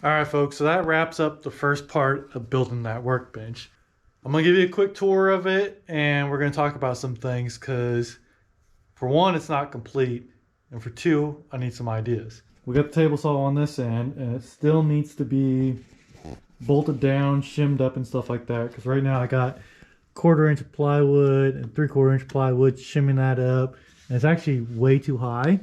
All right, folks, so that wraps up the first part of building that workbench. I'm going to give you a quick tour of it, and we're going to talk about some things because, for one, it's not complete, and for two, I need some ideas. We got the table saw on this end, and it still needs to be bolted down, shimmed up, and stuff like that, because right now I got 1/4 inch of plywood and 3/4 inch plywood, shimming that up, and it's actually way too high.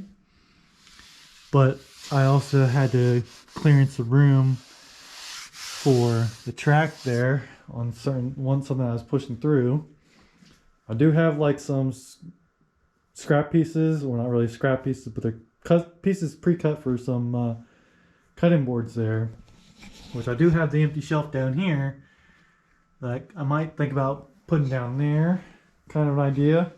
But I also had to clearance the room for the track there on something I was pushing through. I do have like some scrap pieces, well, not really scrap pieces, but they're pieces pre-cut for some cutting boards there, which I do have the empty shelf down here that I might think about putting down there, kind of an idea.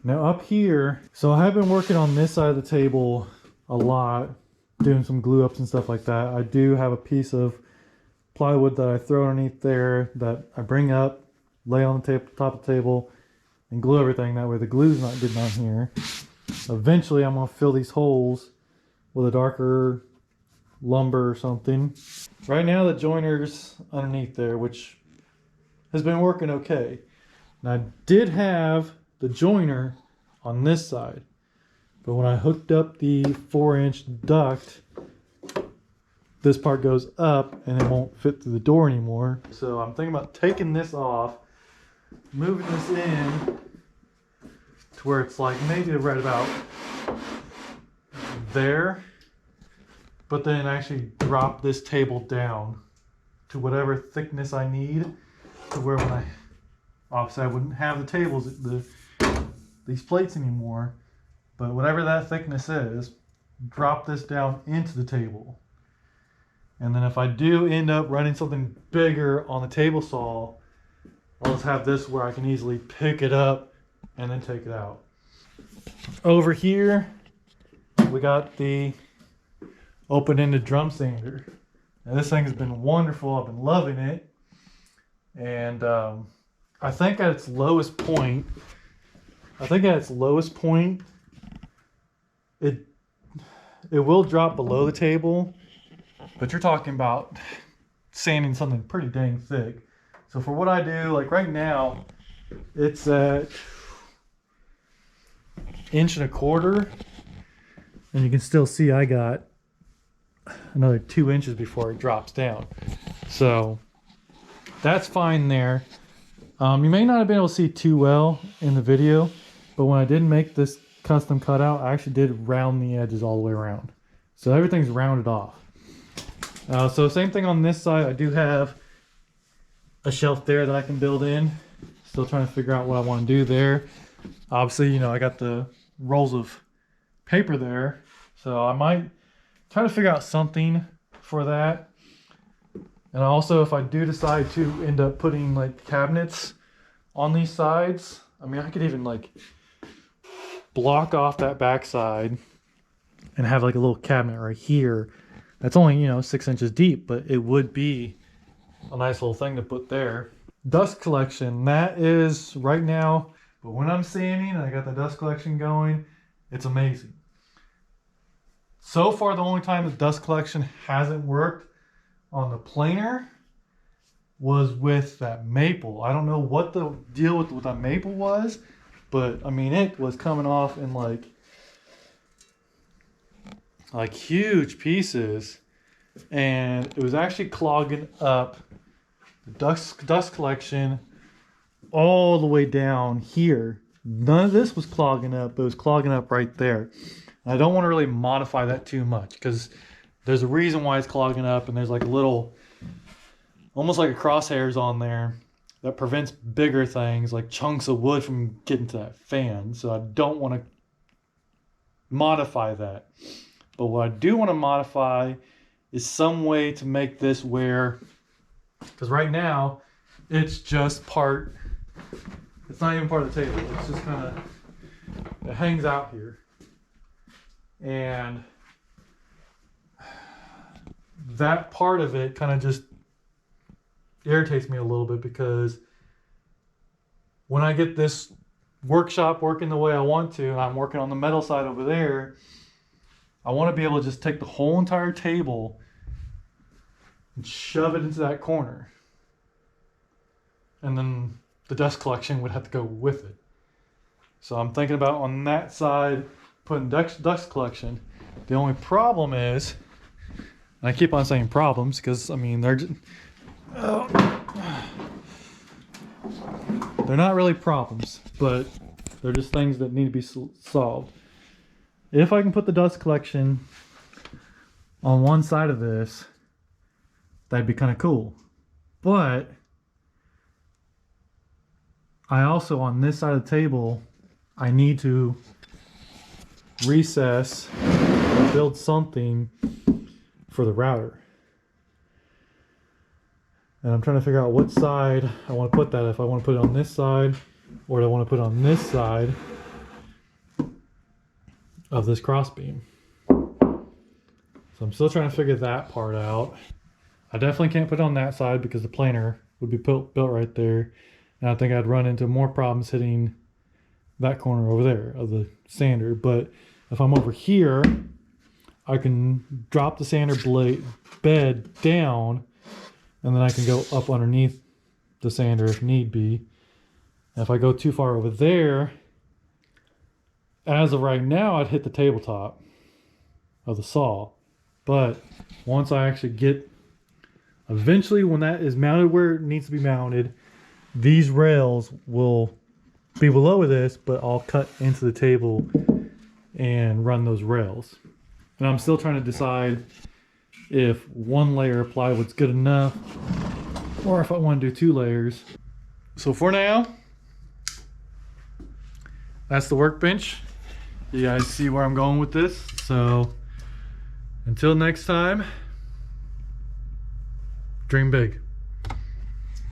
Now up here, so I have been working on this side of the table a lot, doing some glue ups and stuff like that. I do have a piece of plywood that I throw underneath there that I bring up, lay on the top of the table, and glue everything. That way the glue's not getting on here. Eventually I'm going to fill these holes with a darker lumber or something. Right now the joiner's underneath there, which has been working okay. And I did have the joiner on this side, but when I hooked up the 4-inch duct, this part goes up and it won't fit through the door anymore. So I'm thinking about taking this off, moving this in to where it's like maybe right about there, but then actually drop this table down to whatever thickness I need, to where when obviously I wouldn't have the tables, these plates anymore, but whatever that thickness is, drop this down into the table. And then if I do end up running something bigger on the table saw, I'll just have this where I can easily pick it up and then take it out. Over here, we got the open-ended drum sander. Now this thing has been wonderful. I've been loving it. And I think at its lowest point, it will drop below the table, but you're talking about sanding something pretty dang thick. So for what I do, like right now, it's at 1.25 inches, and you can still see I got another 2 inches before it drops down. So that's fine there. You may not have been able to see too well in the video, but when I did make this custom cutout, I actually did round the edges all the way around. So everything's rounded off. So same thing on this side. I do have a shelf there that I can build in. Still trying to figure out what I want to do there. Obviously, you know, I got the rolls of paper there, so I might try to figure out something for that. And also, if I do decide to end up putting like cabinets on these sides, I mean, I could even like block off that back side and have like a little cabinet right here. That's only, you know, 6 inches deep, but it would be a nice little thing to put there. Dust collection, that is right now, but when I'm sanding and I got the dust collection going, it's amazing. So far, the only time the dust collection hasn't worked on the planer was with that maple. I don't know what the deal with that maple was, but I mean, it was coming off in like huge pieces, and it was actually clogging up the dust collection all the way down here. None of this was clogging up, but it was clogging up right there. And I don't want to really modify that too much because there's a reason why it's clogging up, and there's like a little, almost like a crosshairs on there that prevents bigger things like chunks of wood from getting to that fan. So I don't want to modify that. But what I do want to modify is some way to make this where, because right now it's just part, it's not even part of the table. It's just kind of, it hangs out here. And that part of it kind of just irritates me a little bit, because when I get this workshop working the way I want to, and I'm working on the metal side over there, I want to be able to just take the whole entire table and shove it into that corner. And then the dust collection would have to go with it. So I'm thinking about on that side putting dust collection. The only problem is, and I keep on saying problems because I mean they're not really problems, but they're just things that need to be solved. If I can put the dust collection on one side of this, that'd be kind of cool. But I also, on this side of the table, I need to recess or build something for the router. And I'm trying to figure out what side I want to put that. If I want to put it on this side, or do I want to put it on this side of this crossbeam. So I'm still trying to figure that part out. I definitely can't put it on that side because the planer would be built right there. And I think I'd run into more problems hitting that corner over there of the sander. But if I'm over here, I can drop the sander bed down, and then I can go up underneath the sander if need be. And if I go too far over there, as of right now, I'd hit the tabletop of the saw. But once I actually get, eventually when that is mounted where it needs to be mounted, these rails will be below this, but I'll cut into the table and run those rails. And I'm still trying to decide if one layer of plywood's good enough or if I want to do 2 layers. So for now, that's the workbench. You guys see where I'm going with this. So until next time, dream big.